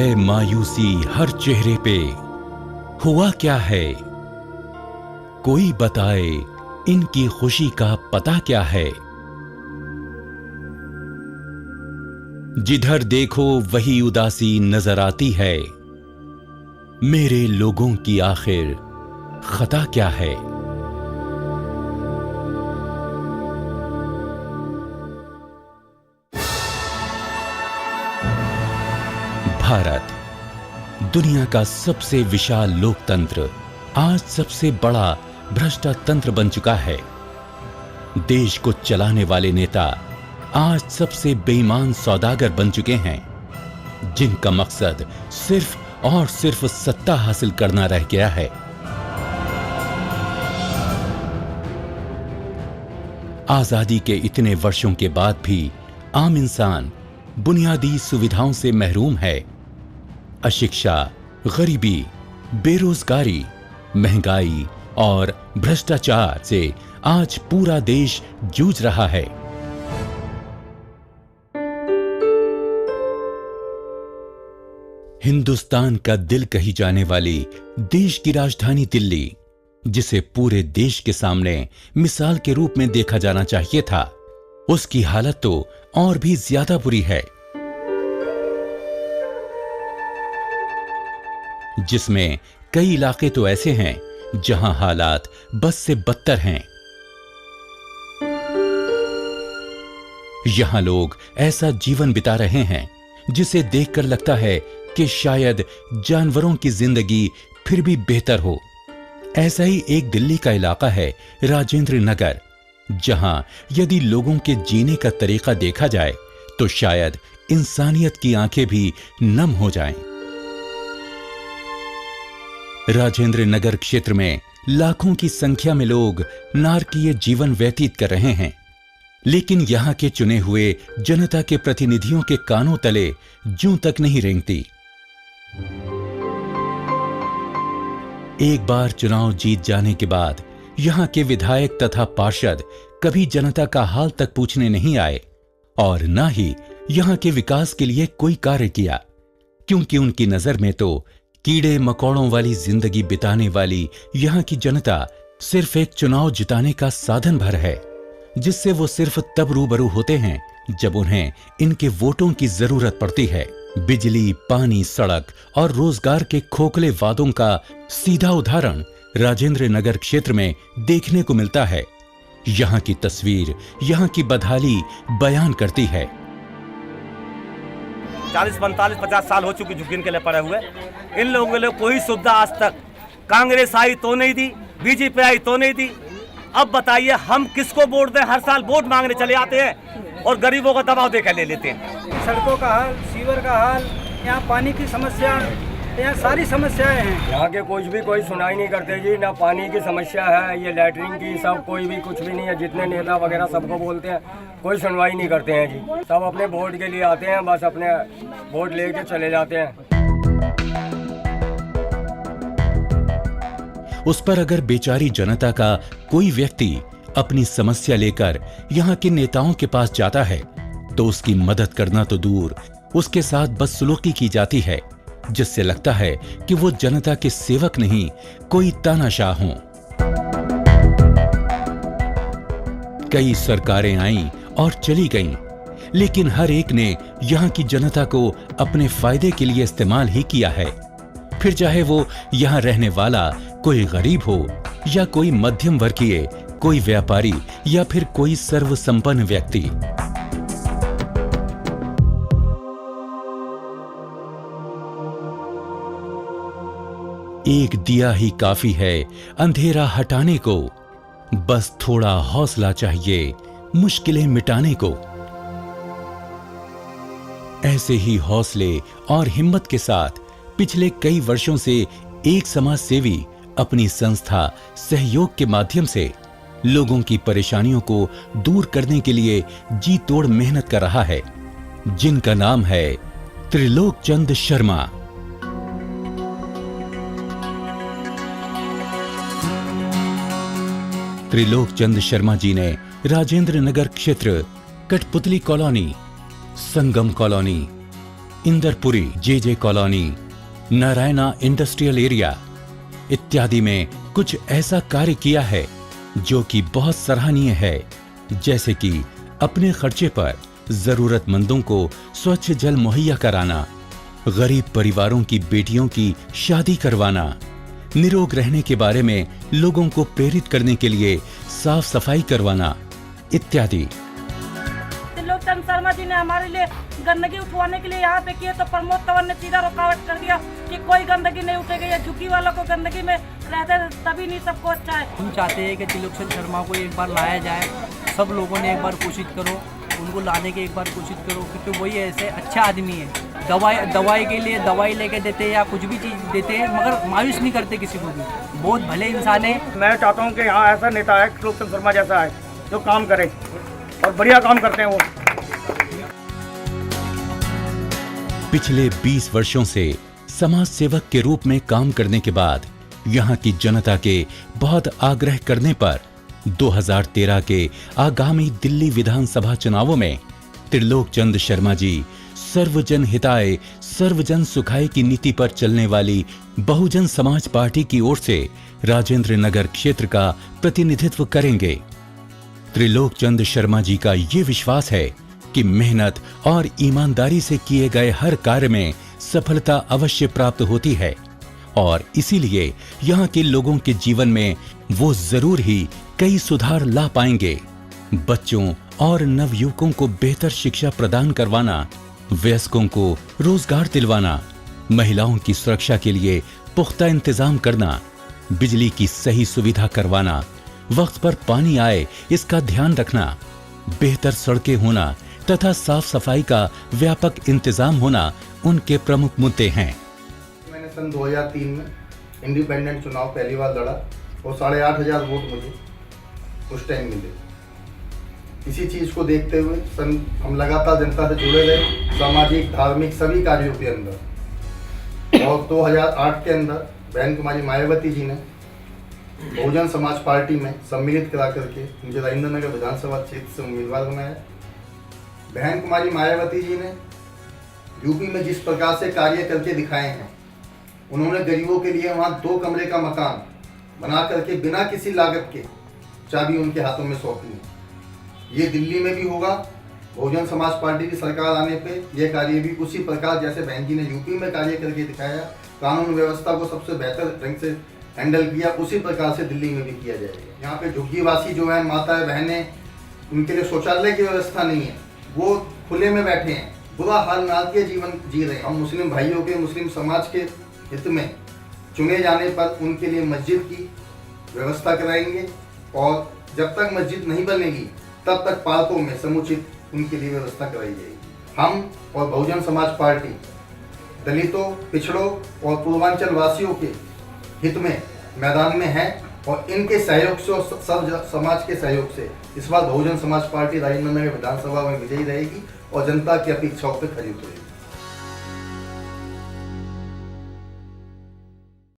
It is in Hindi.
है मायूसी हर चेहरे पे, हुआ क्या है? कोई बताए इनकी खुशी का पता क्या है? जिधर देखो वही उदासी नजर आती है, मेरे लोगों की आखिर खता क्या है? भारत दुनिया का सबसे विशाल लोकतंत्र आज सबसे बड़ा भ्रष्टातंत्र बन चुका है। देश को चलाने वाले नेता आज सबसे बेईमान सौदागर बन चुके हैं, जिनका मकसद सिर्फ और सिर्फ सत्ता हासिल करना रह गया है। आजादी के इतने वर्षों के बाद भी आम इंसान बुनियादी सुविधाओं से महरूम है। अशिक्षा, गरीबी, बेरोजगारी, महंगाई और भ्रष्टाचार से आज पूरा देश जूझ रहा है। हिंदुस्तान का दिल कही जाने वाली देश की राजधानी दिल्ली, जिसे पूरे देश के सामने मिसाल के रूप में देखा जाना चाहिए था, उसकी हालत तो और भी ज्यादा बुरी है, जिसमें कई इलाके तो ऐसे हैं जहां हालात बस से बदतर हैं। यहां लोग ऐसा जीवन बिता रहे हैं जिसे देखकर लगता है कि शायद जानवरों की जिंदगी फिर भी बेहतर हो। ऐसा ही एक दिल्ली का इलाका है राजेंद्र नगर, जहां यदि लोगों के जीने का तरीका देखा जाए तो शायद इंसानियत की आंखें भी नम हो जाएं। राजेंद्र नगर क्षेत्र में लाखों की संख्या में लोग नारकीय जीवन व्यतीत कर रहे हैं, लेकिन यहां के चुने हुए जनता के प्रतिनिधियों के कानों तले जूं तक नहीं रेंगती। एक बार चुनाव जीत जाने के बाद यहां के विधायक तथा पार्षद कभी जनता का हाल तक पूछने नहीं आए और न ही यहां के विकास के लिए कोई कार्य किया, क्योंकि उनकी नजर में तो कीड़े मकोड़ों वाली जिंदगी बिताने वाली यहां की जनता सिर्फ एक चुनाव जिताने का साधन भर है, जिससे वो सिर्फ तब रूबरू होते हैं जब उन्हें इनके वोटों की जरूरत पड़ती है। बिजली, पानी, सड़क और रोजगार के खोखले वादों का सीधा उदाहरण राजेंद्र नगर क्षेत्र में देखने को मिलता है। यहां की तस्वीर, यहां की बदहाली बयान करती है। 40, 45, 50 साल हो चुके झुग्गिन के लिए पड़े हुए। इन लोगों के लिए कोई सुविधा आज तक कांग्रेस आई तो नहीं दी, बीजेपी आई तो नहीं दी। अब बताइए हम किसको वोट दें? हर साल वोट मांगने चले आते हैं और गरीबों का दबाव देकर ले लेते हैं। सड़कों का हाल, सीवर का हाल, यहाँ पानी की समस्या, यहाँ सारी समस्याएं हैं। यहाँ के कुछ भी कोई सुनाई नहीं करते जी, ना पानी की समस्या है, ये लैटरिन की सब कोई भी कुछ भी नहीं है। जितने नेता वगैरह सबको बोलते हैं, कोई सुनवाई नहीं करते हैं जी। सब अपने वोट के लिए आते हैं, बस अपने वोट लेके चले जाते हैं। उस पर अगर बेचारी जनता का कोई व्यक्ति अपनी समस्या लेकर यहाँ के नेताओं के पास जाता है तो उसकी मदद करना तो दूर, उसके साथ बदसलूकी की जाती है, जिससे लगता है कि वो जनता के सेवक नहीं, कोई तानाशाह हों। कई सरकारें आईं और चली गईं, लेकिन हर एक ने यहाँ की जनता को अपने फायदे के लिए इस्तेमाल ही किया है। फिर चाहे वो यहाँ रहने वाला कोई गरीब हो या कोई मध्यम वर्गीय, कोई व्यापारी या फिर कोई सर्वसंपन्न व्यक्ति। एक दिया ही काफी है अंधेरा हटाने को, बस थोड़ा हौसला चाहिए मुश्किलें मिटाने को। ऐसे ही हौसले और हिम्मत के साथ पिछले कई वर्षों से एक समाज सेवी अपनी संस्था सहयोग के माध्यम से लोगों की परेशानियों को दूर करने के लिए जी तोड़ मेहनत कर रहा है, जिनका नाम है त्रिलोक चंद शर्मा। त्रिलोक चंद शर्मा जी ने राजेंद्र नगर क्षेत्र, कठपुतली कॉलोनी, संगम कॉलोनी, इंदरपुरी, जे कॉलोनी, नारायणा इंडस्ट्रियल एरिया इत्यादि में कुछ ऐसा कार्य किया है जो कि बहुत सराहनीय है, जैसे कि अपने खर्चे पर जरूरतमंदों को स्वच्छ जल मुहैया कराना, गरीब परिवारों की बेटियों की शादी करवाना, निरोग रहने के बारे में लोगों को प्रेरित करने के लिए साफ सफाई करवाना इत्यादि। त्रिलोकचंद शर्मा जी ने हमारे लिए गंदगी उठवाने के लिए यहाँ पे किए, तो प्रमोद तंवर ने सीधा रुकावट कर दिया कि कोई गंदगी नहीं उठेगी, या झुग्गी वालों को गंदगी में रहते तभी नहीं सबको अच्छा है। हम चाहते हैं कि त्रिलोकचंद शर्मा को एक बार लाया जाए, सब लोगों ने एक बार कोशिश करो, उनको लाने की एक बार कोशिश करो, क्योंकि वही ऐसे अच्छा आदमी है। दवाई के लिए दवाई लेके देते हैं या कुछ भी चीज़ देते हैं, मगर मायूस नहीं करते किसी को भी, बहुत भले इंसान है। मैं चाहता हूँ कि यहाँ ऐसा नेता है त्रिलोकचंद शर्मा जैसा है जो काम करे और बढ़िया काम करते हैं वो। पिछले 20 वर्षों से समाज सेवक के रूप में काम करने के बाद यहाँ की जनता के बहुत आग्रह करने पर 2013 के आगामी दिल्ली विधानसभा चुनावों में त्रिलोकचंद शर्मा जी सर्वजन हिताय सर्वजन सुखाय की नीति पर चलने वाली बहुजन समाज पार्टी की ओर से राजेंद्र नगर क्षेत्र का प्रतिनिधित्व करेंगे। त्रिलोकचंद शर्मा जी का ये विश्वास है कि मेहनत और ईमानदारी से किए गए हर कार्य में सफलता अवश्य प्राप्त होती है, और इसीलिए यहाँ के लोगों के जीवन में वो जरूर ही कई सुधार ला पाएंगे। बच्चों और नवयुवकों को बेहतर शिक्षा प्रदान करवाना, वयस्कों को रोजगार दिलवाना, महिलाओं की सुरक्षा के लिए पुख्ता इंतजाम करना, बिजली की सही सुविधा करवाना, वक्त पर पानी आए इसका ध्यान रखना, बेहतर सड़कें होना तथा साफ सफाई का व्यापक इंतजाम होना उनके प्रमुख मुद्दे हैं। मैंने सन 2003 में इंडिपेंडेंट चुनाव पहली बार लड़ा और 8,500 वोट मुझे उस टाइम मिले। इसी चीज़ को देखते हुए हम लगातार जनता से जुड़े रहे, सामाजिक धार्मिक सभी कार्यों के अंदर। और 2008 के अंदर बहन कुमारी मायावती जी ने बहुजन समाज पार्टी में सम्मिलित करा करके मुझे राजेंद्र नगर विधानसभा क्षेत्र से उम्मीदवार बनाया। बहन कुमारी मायावती जी ने यूपी में जिस प्रकार से कार्य करके दिखाए हैं, उन्होंने गरीबों के लिए वहाँ 2 कमरे का मकान बना करके बिना किसी लागत के चाबी उनके हाथों में सौंपी। ये दिल्ली में भी होगा। बहुजन समाज पार्टी की सरकार आने पे यह कार्य भी उसी प्रकार जैसे बहन जी ने यूपी में कार्य करके दिखाया, कानून व्यवस्था को सबसे बेहतर ढंग से हैंडल किया, उसी प्रकार से दिल्ली में भी किया जाएगा। यहाँ पे झुग्गीवासी जो है माताएं बहनें, उनके लिए शौचालय की व्यवस्था नहीं है, वो खुले में बैठे हैं, बुरा हाल नाल जीवन जी रहे हैं। हम मुस्लिम भाइयों के, मुस्लिम समाज के हित में चुने जाने पर उनके लिए मस्जिद की व्यवस्था कराएंगे, और जब तक मस्जिद नहीं बनेगी तब तक पार्कों में समुचित उनके लिए व्यवस्था कराई जाएगी। हम और बहुजन समाज पार्टी दलितों, पिछड़ों और पूर्वांचल वासियों के हित में मैदान में है, और इनके सहयोग से और सब समाज के सहयोग से इस बार बहुजन समाज पार्टी राजेंद्र नगर विधानसभा में विजयी रहेगी और जनता की अपेक्षाओं पर खरी उतरेगी।